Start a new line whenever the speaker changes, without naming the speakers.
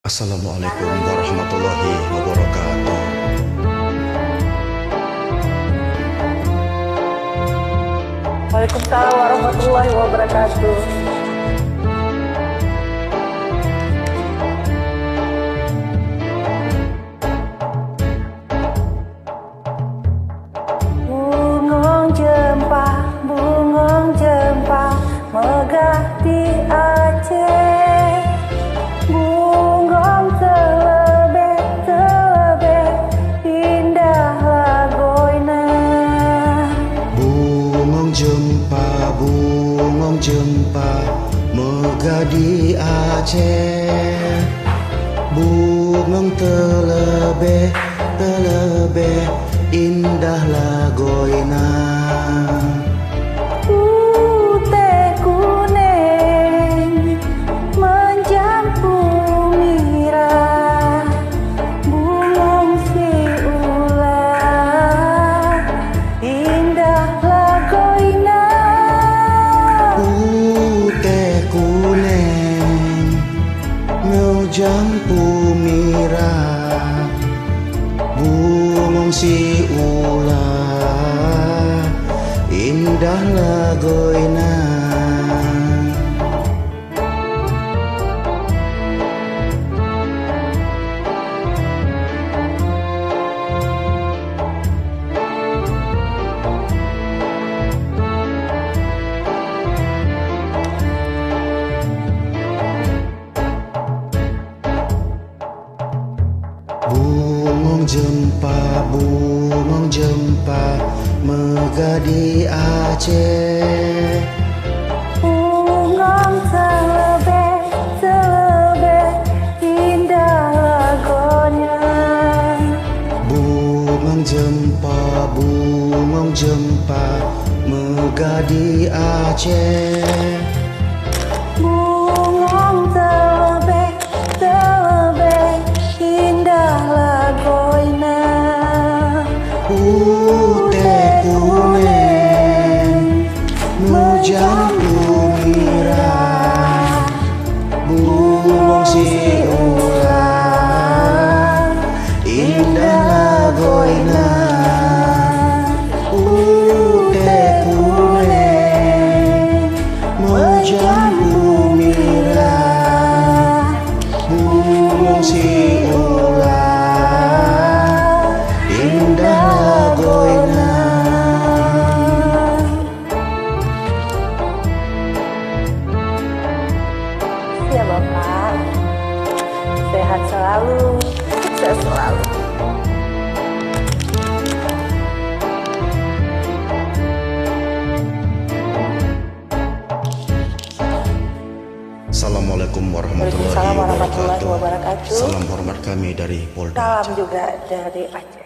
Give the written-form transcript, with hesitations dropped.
Assalamualaikum warahmatullahi wabarakatuh.
Waalaikumsalam warahmatullahi wabarakatuh. Bungong jempa megah di Aceh. Bungong telebeh indah lagoina.
Bungong jempa megah di Aceh. Bungong telebeh indah lagoina.
Teh kuning menjampu mirah. Bungong si ular indah lagoina.
Teh kuning menjampu mirah. Bungong si ular indah lagoina. Bungong jempa megah di Aceh.
Bungong telebeh indah lagonya.
Bungong jempa megah di Aceh.
Bungong telebeh indah lagoina.
Teh kuning menjampu mirah. Bungong si ular indah lagoina. Teh kuning menjampu mirah. Bungong si ular indah lagoina.
Ya Bapak, sehat selalu, sukses selalu.
Assalamualaikum
Waalaikumsalam
warahmatullahi
warahmatullahi
wabarakatuh.
wabarakatuh.
Salam hormat kami dari Polda
Salam
Aceh.
juga dari Aceh.